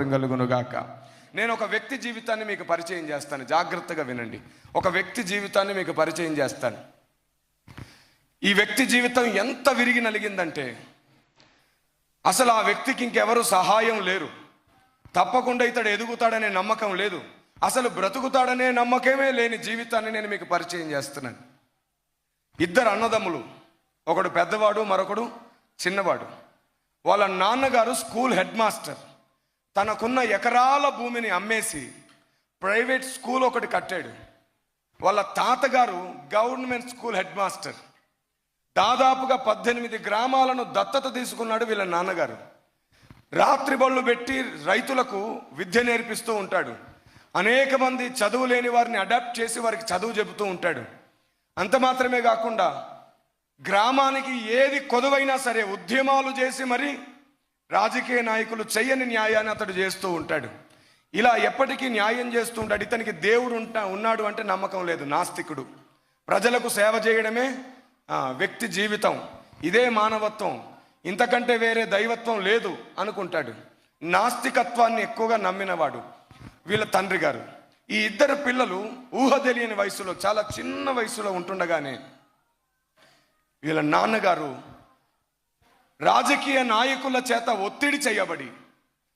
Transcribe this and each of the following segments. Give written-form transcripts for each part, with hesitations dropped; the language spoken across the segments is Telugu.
స్తోత్రం కలుగునుగాక. నేను ఒక వ్యక్తి జీవితాన్ని మీకు పరిచయం చేస్తాను, జాగ్రత్తగా వినండి. ఒక వ్యక్తి జీవితాన్ని మీకు పరిచయం చేస్తాను. ఈ వ్యక్తి జీవితం ఎంత విరిగి నలిగిందంటే అసలు ఆ వ్యక్తికి ఇంకెవరు సహాయం లేరు. తప్పకుండా ఇతడు ఎదుగుతాడనే నమ్మకం లేదు, అసలు బ్రతుకుతాడనే నమ్మకమే లేని జీవితాన్ని నేను మీకు పరిచయం చేస్తున్నాను. ఇద్దరు అన్నదమ్ములు, ఒకడు పెద్దవాడు, మరొకడు చిన్నవాడు. వాళ్ళ నాన్నగారు స్కూల్ హెడ్ మాస్టర్. తనకున్న ఎకరాల భూమిని అమ్మేసి ప్రైవేట్ స్కూల్ ఒకటి కట్టాడు. వాళ్ళ తాతగారు గవర్నమెంట్ స్కూల్ హెడ్ మాస్టర్. దాదాపుగా 18 గ్రామాలను దత్తత తీసుకున్నాడు వీళ్ళ నాన్నగారు. రాత్రి బళ్ళు పెట్టి రైతులకు విద్య నేర్పిస్తూ ఉంటాడు. అనేక మంది చదువు లేని వారిని అడాప్ట్ చేసి వారికి చదువు చెబుతూ ఉంటాడు. అంత మాత్రమే కాకుండా గ్రామానికి ఏది కొదువైనా సరే ఉద్యమాలు చేసి మరి రాజకీయ నాయకులు చెయ్యని న్యాయాన్ని అతడు చేస్తూ ఉంటాడు. ఇలా ఎప్పటికీ న్యాయం చేస్తూ ఉంటాడు. ఇతనికి దేవుడు ఉన్నాడు అంటే నమ్మకం లేదు, నాస్తికుడు. ప్రజలకు సేవ చేయడమే వ్యక్తి జీవితం, ఇదే మానవత్వం, ఇంతకంటే వేరే దైవత్వం లేదు అనుకుంటాడు. నాస్తికత్వాన్ని ఎక్కువగా నమ్మినవాడు వీళ్ళ తండ్రి గారు. ఈ ఇద్దరు పిల్లలు ఊహ తెలియని వయసులో, చాలా చిన్న వయసులో ఉంటుండగానే వీళ్ళ నాన్నగారు రాజకీయ నాయకుల చేత ఒత్తిడి చేయబడి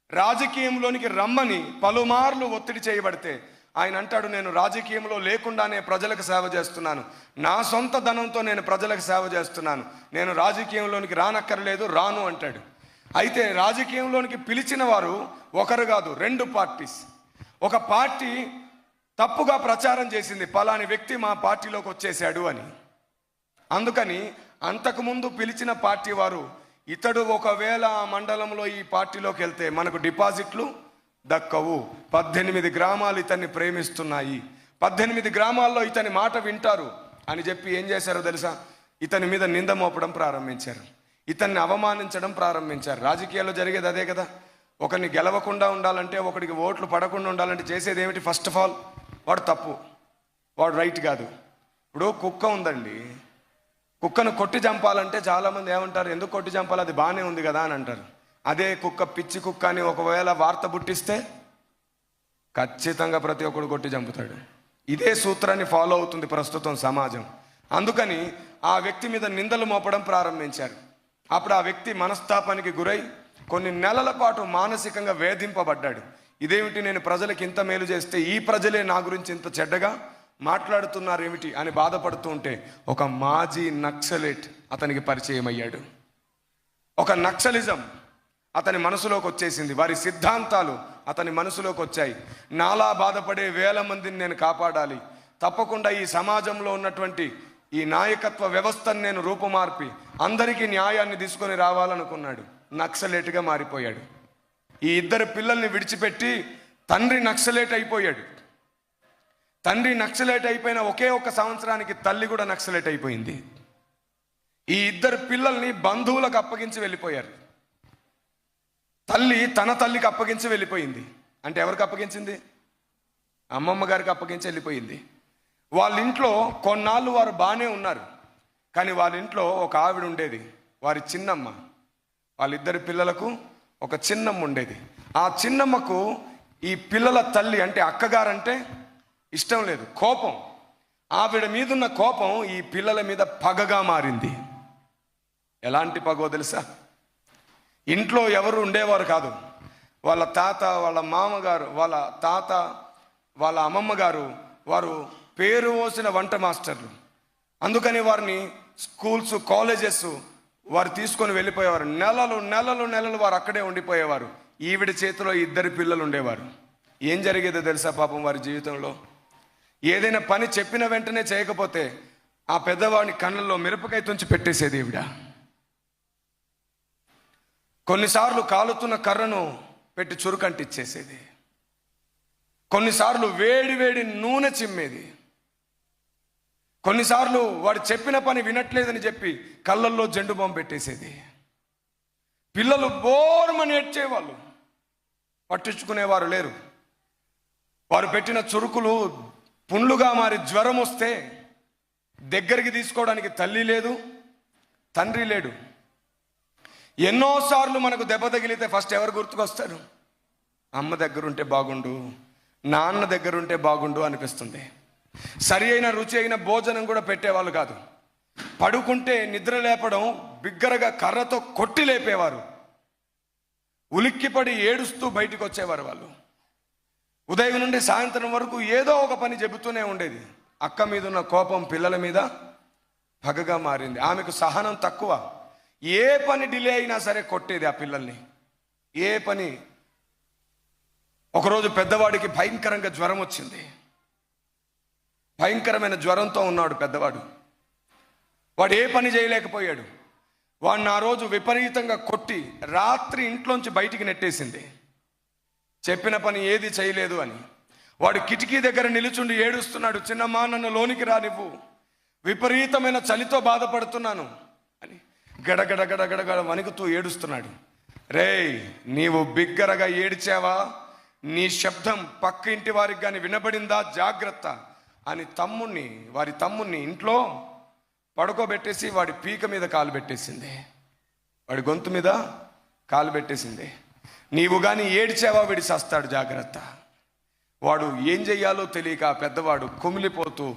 రాజకీయంలోనికి రమ్మని పలుమార్లు ఒత్తిడి చేయబడితే ఆయన అంటాడు, నేను రాజకీయంలో లేకుండానే ప్రజలకు సేవ చేస్తున్నాను, నా సొంత ధనంతో నేను ప్రజలకు సేవ చేస్తున్నాను, నేను రాజకీయంలోనికి రానక్కర్లేదు, రాను అంటాడు. అయితే రాజకీయంలోనికి పిలిచిన వారు ఒకరు కాదు, 2 పార్టీస్. ఒక పార్టీ తప్పుగా ప్రచారం చేసింది, పలాని వ్యక్తి మా పార్టీలోకి వచ్చేసాడు అని. అందుకని అంతకుముందు పిలిచిన పార్టీ వారు, ఇతడు ఒకవేళ ఆ మండలంలో ఈ పార్టీలోకి వెళ్తే మనకు డిపాజిట్లు దక్కవు, 18 గ్రామాలు ఇతన్ని ప్రేమిస్తున్నాయి, 18 గ్రామాల్లో ఇతని మాట వింటారు అని చెప్పి ఏం చేశారో తెలుసా? ఇతని మీద నింద మోపడం ప్రారంభించారు, ఇతన్ని అవమానించడం ప్రారంభించారు. రాజకీయాల్లో జరిగేది అదే కదా. ఒకరిని గెలవకుండా ఉండాలంటే, ఒకడికి ఓట్లు పడకుండా ఉండాలంటే చేసేది ఏమిటి? ఫస్ట్ ఆఫ్ ఆల్ వాడు తప్పు, వాడు రైట్ కాదు. ఇప్పుడు కుక్క ఉందండి, కుక్కను కొట్టి చంపాలంటే చాలామంది ఏమంటారు, ఎందుకు కొట్టి చంపాలి, అది బాగానే ఉంది కదా అని అంటారు. అదే కుక్క పిచ్చి కుక్క అని ఒకవేళ వార్త పుట్టిస్తే ఖచ్చితంగా ప్రతి ఒక్కడు కొట్టి చంపుతాడు. ఇదే సూత్రాన్ని ఫాలో అవుతుంది ప్రస్తుతం సమాజం. అందుకని ఆ వ్యక్తి మీద నిందలు మోపడం ప్రారంభించారు. అప్పుడు ఆ వ్యక్తి మనస్తాపానికి గురై కొన్ని నెలల పాటు మానసికంగా వేధింపబడ్డాడు. ఇదేమిటి, నేను ప్రజలకు ఇంత మేలు చేస్తే ఈ ప్రజలే నా గురించి ఇంత చెడ్డగా మాట్లాడుతున్నారు ఏమిటి అని బాధపడుతూ ఉంటే ఒక మాజీ నక్సలైట్ అతనికి పరిచయం అయ్యాడు. ఒక నక్సలిజం అతని మనసులోకి వచ్చేసింది, వారి సిద్ధాంతాలు అతని మనసులోకి వచ్చాయి. నాలా బాధపడే వేల మందిని నేను కాపాడాలి, తప్పకుండా ఈ సమాజంలో ఉన్నటువంటి ఈ నాయకత్వ వ్యవస్థను నేను రూపుమార్పి అందరికీ న్యాయాన్ని తీసుకొని రావాలనుకున్నాడు. నక్సలైట్గా మారిపోయాడు. ఈ ఇద్దరు పిల్లల్ని విడిచిపెట్టి తండ్రి నక్సలైట్ అయిపోయాడు. తండ్రి నక్సలైట్ అయిపోయిన ఒకే ఒక సంవత్సరానికి తల్లి కూడా నక్సలైట్ అయిపోయింది. ఈ ఇద్దరు పిల్లల్ని బంధువులకు అప్పగించి వెళ్ళిపోయారు. తల్లి తన తల్లికి అప్పగించి వెళ్ళిపోయింది. అంటే ఎవరికి అప్పగించింది? అమ్మమ్మ గారికి అప్పగించి వెళ్ళిపోయింది. వాళ్ళ ఇంట్లో కొన్నాళ్ళు వారు బాగానే ఉన్నారు. కానీ వాళ్ళ ఇంట్లో ఒక ఆవిడ ఉండేది, వారి చిన్నమ్మ. వాళ్ళిద్దరి పిల్లలకు ఒక చిన్నమ్మ ఉండేది. ఆ చిన్నమ్మకు ఈ పిల్లల తల్లి అంటే అక్కగారంటే ఇష్టం లేదు, కోపం. ఆవిడ మీదున్న కోపం ఈ పిల్లల మీద పగగా మారింది. ఎలాంటి పగో తెలుసా? ఇంట్లో ఎవరు ఉండేవారు కాదు. వాళ్ళ తాత, వాళ్ళ మామగారు, వాళ్ళ తాత, వాళ్ళ అమ్మమ్మ గారు వారు పేరు మోసిన వంట మాస్టర్లు. అందుకని వారిని స్కూల్స్, కాలేజెస్ వారు తీసుకొని వెళ్ళిపోయేవారు. నెలలు నెలలు నెలలు వారు అక్కడే ఉండిపోయేవారు. ఈవిడ చేతిలో 2 పిల్లలు ఉండేవారు. ఏం జరిగేదో తెలుసా పాపం వారి జీవితంలో? ఏదైనా పని చెప్పిన వెంటనే చేయకపోతే ఆ పెద్దవాడిని కళ్ళల్లో మిరపకాయ తుంచి పెట్టేసేది ఈవిడ. కొన్నిసార్లు కాలుతున్న కర్రను పెట్టి చురుకంటిచ్చేసేది. కొన్నిసార్లు వేడి వేడి నూనె చిమ్మేది. కొన్నిసార్లు వాడు చెప్పిన పని వినట్లేదని చెప్పి కళ్ళల్లో జెండు బాంబు పెట్టేసేది. పిల్లలు బోర్మని ఏడ్చేవాళ్ళు, పట్టించుకునేవారు లేరు. వారు పెట్టిన చురుకులు పుండ్లుగా మారి జ్వరం వస్తే దగ్గరికి తీసుకోవడానికి తల్లి లేదు, తండ్రి లేడు. ఎన్నోసార్లు మనకు దెబ్బ తగిలితే ఫస్ట్ ఎవరు గుర్తుకొస్తారు? అమ్మ దగ్గరుంటే బాగుండు, నాన్న దగ్గరుంటే బాగుండు అనిపిస్తుంది. సరి అయిన రుచి అయిన భోజనం కూడా పెట్టేవాళ్ళు కాదు. పడుకుంటే నిద్ర లేపడం బిగ్గరగా కర్రతో కొట్టి లేపేవారు. ఉలిక్కిపడి ఏడుస్తూ బయటికి వచ్చేవారు వాళ్ళు. ఉదయం నుండి సాయంత్రం వరకు ఏదో ఒక పని చెబుతూనే ఉండేది. అక్క మీద ఉన్న కోపం పిల్లల మీద పగగా మారింది. ఆమెకు సహనం తక్కువ. ఏ పని డిలే అయినా సరే కొట్టేది ఆ పిల్లల్ని. ఏ పని. ఒకరోజు పెద్దవాడికి భయంకరంగా జ్వరం వచ్చింది. భయంకరమైన జ్వరంతో ఉన్నాడు పెద్దవాడు. వాడు ఏ పని చేయలేకపోయాడు. వాడిని ఆ రోజు విపరీతంగా కొట్టి రాత్రి ఇంట్లోంచి బయటికి నెట్టేసింది. చెప్పిన పని ఏది చేయలేదు అని. వాడు కిటికీ దగ్గర నిలుచుండి ఏడుస్తున్నాడు. చిన్నమ్మా, నన్ను లోనికి రానివ్వు, విపరీతమైన చలితో బాధపడుతున్నాను అని గడగడ గడగడ వణుకుతూ ఏడుస్తున్నాడు. రేయ్, నీవు బిగ్గరగా ఏడ్చావా? నీ శబ్దం పక్క ఇంటి వారికి కానీ వినబడిందా? జాగ్రత్త అని వారి తమ్ముణ్ణి ఇంట్లో పడుకోబెట్టేసి వాడి పీక మీద కాలు పెట్టేసింది. వాడి గొంతు మీద కాలు పెట్టేసింది. నీవు కానీ ఏడ్చావా వీడి చస్తాడు, జాగ్రత్త. వాడు ఏం చెయ్యాలో తెలియక పెద్దవాడు కుమిలిపోతూ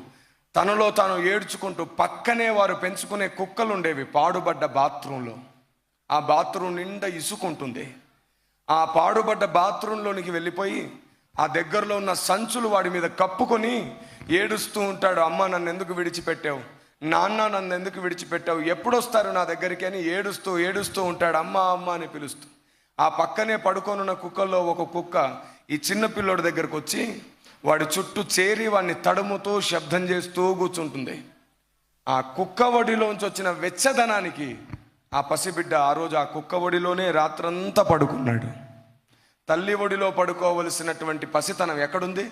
తనలో తాను ఏడ్చుకుంటూ, పక్కనే వారు పెంచుకునే కుక్కలు ఉండేవి పాడుబడ్డ బాత్రూంలో. ఆ బాత్రూం నిండా ఇసుకుంటుంది. ఆ పాడుబడ్డ బాత్రూంలోనికి వెళ్ళిపోయి ఆ దగ్గరలో ఉన్న సంచులు వాడి మీద కప్పుకొని ఏడుస్తూ ఉంటాడు. అమ్మ, నన్ను ఎందుకు విడిచిపెట్టావు? నాన్న, నన్ను ఎందుకు విడిచిపెట్టావు? ఎప్పుడొస్తారు నా దగ్గరికి అని ఏడుస్తూ ఉంటాడు. అమ్మ అమ్మ అని పిలుస్తూ. ఆ పక్కనే పడుకొనున్న కుక్కల్లో ఒక కుక్క ఈ చిన్న పిల్లోడి దగ్గరకు వచ్చి వాడి చుట్టూ చేరి వాడిని తడుముతూ శబ్దం చేస్తూ కూర్చుంటుంది. ఆ కుక్క ఒడిలోంచి వచ్చిన వెచ్చదనానికి ఆ పసిబిడ్డ ఆ రోజు ఆ కుక్క ఒడిలోనే రాత్రంతా పడుకున్నాడు. తల్లి ఒడిలో పడుకోవలసినటువంటి పసితనం ఎక్కడుంది?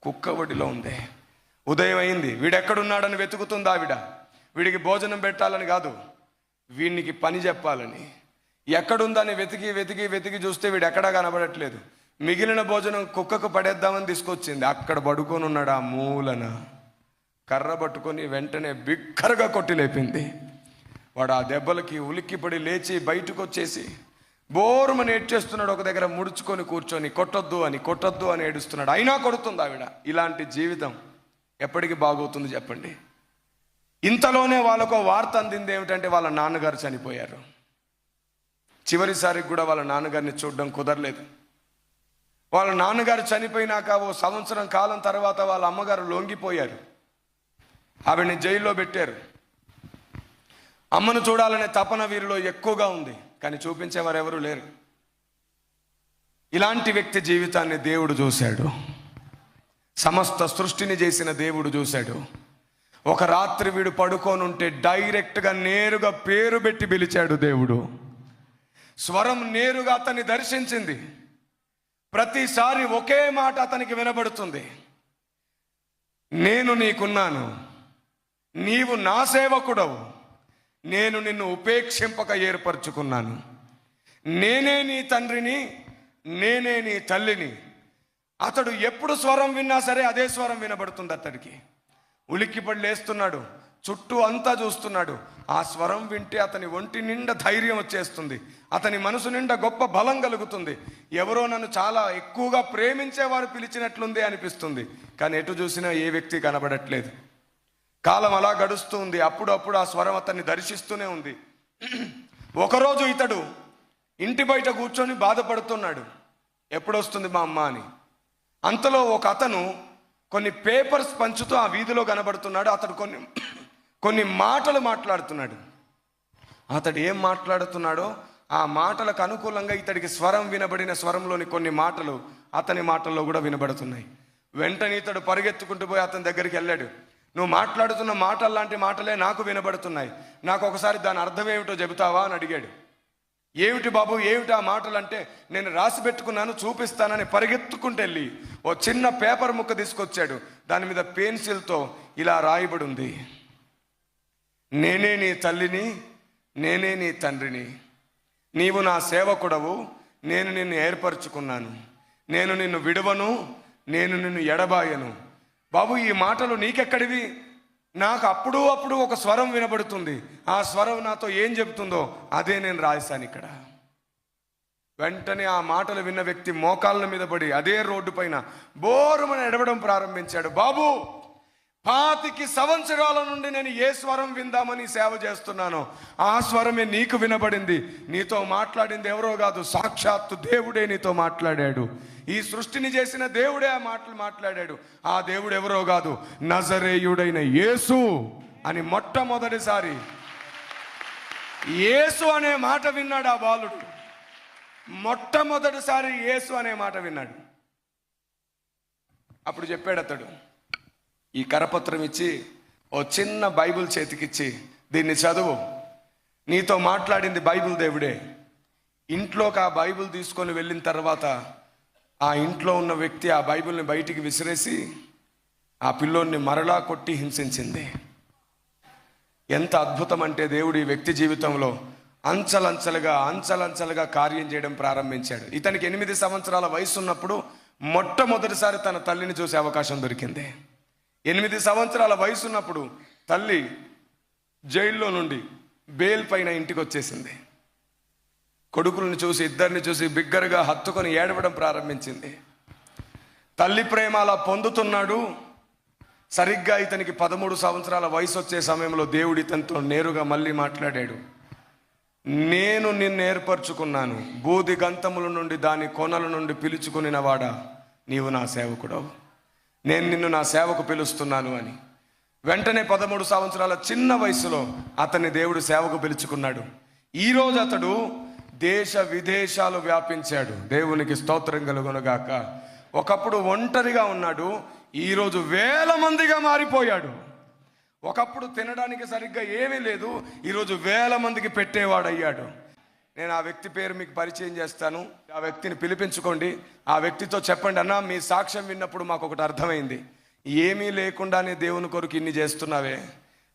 కుక్క ఒడిలో ఉంది. ఉదయం అయింది. వీడెక్కడున్నాడని వెతుకుతుంది ఆవిడ. వీడికి భోజనం పెట్టాలని కాదు, వీడికి పని చెప్పాలని. ఎక్కడుందని వెతికి చూస్తే వీడు ఎక్కడా కనబడట్లేదు. మిగిలిన భోజనం కుక్కకు పడేద్దామని తీసుకొచ్చింది. అక్కడ పడుకొని ఉన్నాడు ఆ మూలన. కర్ర పట్టుకొని వెంటనే బిక్కరగా కొట్టి లేపింది. వాడు ఆ దెబ్బలకి ఉలిక్కిపడి లేచి బయటకు వచ్చేసి బోరుమని ఏడ్చేస్తున్నాడు. ఒక దగ్గర ముడుచుకొని కూర్చొని కొట్టొద్దు అని ఏడుస్తున్నాడు. అయినా కొడుతుంది ఆవిడ. ఇలాంటి జీవితం ఎప్పటికీ బాగవుతుంది చెప్పండి? ఇంతలోనే వాళ్ళకు వార్త అందింది ఏమిటంటే వాళ్ళ నాన్నగారు చనిపోయారు. చివరిసారికి కూడా వాళ్ళ నాన్నగారిని చూడడం కుదరలేదు. వాళ్ళ నాన్నగారు చనిపోయినాక ఓ సంవత్సరం కాలం తర్వాత వాళ్ళ అమ్మగారు లొంగిపోయారు. ఆవిడని జైల్లో పెట్టారు. అమ్మను చూడాలనే తపన వీరిలో ఎక్కువగా ఉంది, కానీ చూపించేవారు ఎవరు లేరు. ఇలాంటి వ్యక్తి జీవితాన్ని దేవుడు చూశాడు. సమస్త సృష్టిని చేసిన దేవుడు చూశాడు. ఒక రాత్రి వీడు పడుకోనుంటే డైరెక్ట్గా నేరుగా పేరు పెట్టి పిలిచాడు దేవుడు. స్వరం నేరుగా అతన్ని దర్శించింది. ప్రతిసారి ఒకే మాట అతనికి వినబడుతుంది. నేను నీకున్నాను, నీవు నా సేవకుడవు, నేను నిన్ను ఉపేక్షింపక ఏర్పరచుకున్నాను, నేనే నీ తండ్రిని, నేనే నీ తల్లిని. అతడు ఎప్పుడు స్వరం విన్నా సరే అదే స్వరం వినబడుతుంది అతడికి. ఉలిక్కిపడి లేస్తున్నాడు. చుట్టూ అంతా చూస్తున్నాడు. ఆ స్వరం వింటే అతని ఒంటి నిండా ధైర్యం వచ్చేస్తుంది. అతని మనసు నిండా గొప్ప బలం కలుగుతుంది. ఎవరో నన్ను చాలా ఎక్కువగా ప్రేమించేవారు పిలిచినట్లుంది అనిపిస్తుంది. కానీ ఎటు చూసినా ఏ వ్యక్తి కనబడట్లేదు. కాలం అలా గడుస్తూ ఉంది. అప్పుడప్పుడు ఆ స్వరం అతన్ని దర్శిస్తూనే ఉంది. ఒకరోజు ఇతడు ఇంటి బయట కూర్చొని బాధపడుతున్నాడు. ఎప్పుడొస్తుంది మా అమ్మ అని. అంతలో ఒక అతను కొన్ని పేపర్స్ పంచుతూ ఆ వీధిలో కనబడుతున్నాడు. అతడు కొన్ని మాటలు మాట్లాడుతున్నాడు. అతడు ఏం మాట్లాడుతున్నాడో ఆ మాటలకు అనుకూలంగా ఇతడికి స్వరం వినబడిన స్వరంలోని కొన్ని మాటలు అతని మాటల్లో కూడా వినబడుతున్నాయి. వెంటనే ఇతడు పరిగెత్తుకుంటూ పోయి అతని దగ్గరికి వెళ్ళాడు. నువ్వు మాట్లాడుతున్న మాటలు లాంటి మాటలే నాకు వినబడుతున్నాయి, నాకు ఒకసారి దాని అర్థం ఏమిటో చెబుతావా అని అడిగాడు. ఏమిటి బాబు, ఏమిటి ఆ మాటలు అంటే, నేను రాసి పెట్టుకున్నాను చూపిస్తానని పరిగెత్తుకుంటూ వెళ్ళి ఓ చిన్న పేపర్ ముక్క తీసుకొచ్చాడు. దాని మీద పెన్సిల్తో ఇలా రాయబడి ఉంది: నేనే నీ తల్లిని, నేనే నీ తండ్రిని, నీవు నా సేవకుడవు, నేను నిన్ను ఏర్పరచుకున్నాను, నేను నిన్ను విడవను, నేను నిన్ను ఎడబాయను. బాబు, ఈ మాటలు నీకెక్కడివి? నాకు అప్పుడు ఒక స్వరం వినబడుతుంది. ఆ స్వరం నాతో ఏం చెబుతుందో అదే నేను రాశాను ఇక్కడ. వెంటనే ఆ మాటలు విన్న వ్యక్తి మోకాళ్ళ మీద పడి అదే రోడ్డు పైన బోరుమని ఎడవడం ప్రారంభించాడు. బాబు, 25 సంవత్సరాల నుండి నేను ఏ స్వరం విందామని సేవ చేస్తున్నాను, ఆ స్వరమే నీకు వినబడింది. నీతో మాట్లాడింది ఎవరో కాదు, సాక్షాత్తు దేవుడే నీతో మాట్లాడాడు. ఈ సృష్టిని చేసిన దేవుడే ఆ మాటలు మాట్లాడాడు. ఆ దేవుడు ఎవరో కాదు, నజరేయుడైన యేసు అని మొట్టమొదటిసారి యేసు అనే మాట విన్నాడు ఆ బాలుడు. మొట్టమొదటిసారి యేసు అనే మాట విన్నాడు. అప్పుడు చెప్పాడు అతడు, ఈ కరపత్రం ఇచ్చి ఓ చిన్న బైబిల్ చేతికిచ్చి, దీన్ని చదువు, నీతో మాట్లాడింది బైబిల్ దేవుడే. ఇంట్లోకి ఆ బైబిల్ తీసుకొని వెళ్ళిన తర్వాత ఆ ఇంట్లో ఉన్న వ్యక్తి ఆ బైబిల్ని బయటికి విసిరేసి ఆ పిల్లోడిని మరలా కొట్టి హింసించింది. ఎంత అద్భుతం అంటే, దేవుడు ఈ వ్యక్తి జీవితంలో అంచలంచలుగా కార్యం చేయడం ప్రారంభించాడు. ఇతనికి 8 సంవత్సరాల వయసు ఉన్నప్పుడు మొట్టమొదటిసారి తన తల్లిని చూసే అవకాశం దొరికింది. 8 సంవత్సరాల వయసు ఉన్నప్పుడు తల్లి జైల్లో నుండి బెయిల్ పైన ఇంటికి వచ్చేసింది. కొడుకులను చూసి, ఇద్దరిని చూసి బిగ్గరగా హత్తుకొని ఏడవడం ప్రారంభించింది. తల్లి ప్రేమ అలా పొందుతున్నాడు. సరిగ్గా ఇతనికి 13 సంవత్సరాల వయసు వచ్చే సమయంలో దేవుడు ఇతనితో నేరుగా మళ్ళీ మాట్లాడాడు. నేను నిన్ను ఏర్పరచుకున్నాను, బూది గంతముల నుండి దాని కొనల నుండి పిలుచుకునిన వాడా, నీవు నా సేవకుడవు, నేను నిన్ను నా సేవకు పిలుస్తున్నాను అని. వెంటనే 13 సంవత్సరాల చిన్న వయసులో అతన్ని దేవుడు సేవకు పిలుచుకున్నాడు. ఈరోజు అతడు దేశ విదేశాలు వ్యాపించాడు. దేవునికి స్తోత్రం కలుగునుగాక. ఒకప్పుడు ఒంటరిగా ఉన్నాడు, ఈరోజు 1000 మందిగా మారిపోయాడు. ఒకప్పుడు తినడానికి సరిగ్గా ఏమీ లేదు, ఈరోజు 1000 మందికి పెట్టేవాడయ్యాడు. నేను ఆ వ్యక్తి పేరు మీకు పరిచయం చేస్తాను. ఆ వ్యక్తిని పిలిపించుకోండి. ఆ వ్యక్తితో చెప్పండి, అన్నా మీ సాక్ష్యం విన్నప్పుడు మాకు ఒకటి అర్థమైంది. ఏమీ లేకుండానే దేవుని కొరకు ఇన్ని చేస్తున్నావే.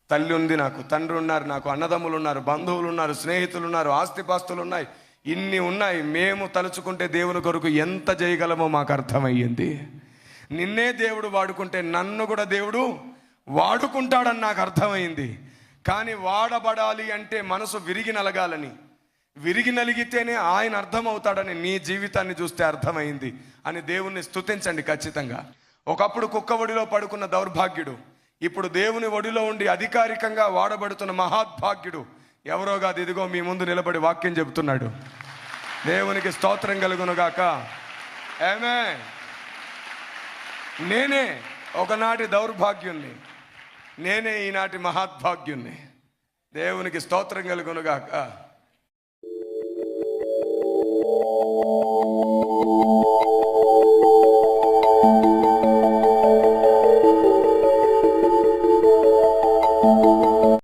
తల్లి ఉంది నాకు, తండ్రి ఉన్నారు, నాకు అన్నదమ్ములు ఉన్నారు, బంధువులు ఉన్నారు, స్నేహితులు ఉన్నారు, ఆస్తిపాస్తులు ఉన్నాయి, ఇన్ని ఉన్నాయి. మేము తలుచుకుంటే దేవుని కొరకు ఎంత చేయగలమో మాకు అర్థమయ్యింది. నిన్నే దేవుడు వాడుకుంటే నన్ను కూడా దేవుడు వాడుకుంటాడని నాకు అర్థమైంది. కానీ వాడబడాలి అంటే మనసు విరిగి నలగాలని, విరిగి నలిగితేనే ఆయన అర్థమవుతాడని నీ జీవితాన్ని చూస్తే అర్థమైంది అని దేవుణ్ణి స్తుతించండి ఖచ్చితంగా. ఒకప్పుడు కుక్క ఒడిలో పడుకున్న దౌర్భాగ్యుడు ఇప్పుడు దేవుని ఒడిలో ఉండి అధికారికంగా వాడబడుతున్న మహాద్భాగ్యుడు ఎవరో కాదు, ఇదిగో మీ ముందు నిలబడి వాక్యం చెబుతున్నాడు. దేవునికి స్తోత్రం కలుగునుగాక. ఆమేన్. నేనే ఒకనాటి దౌర్భాగ్యుణ్ణి, నేనే ఈనాటి మహాద్భాగ్యుణ్ణి. దేవునికి స్తోత్రం కలుగునుగాక.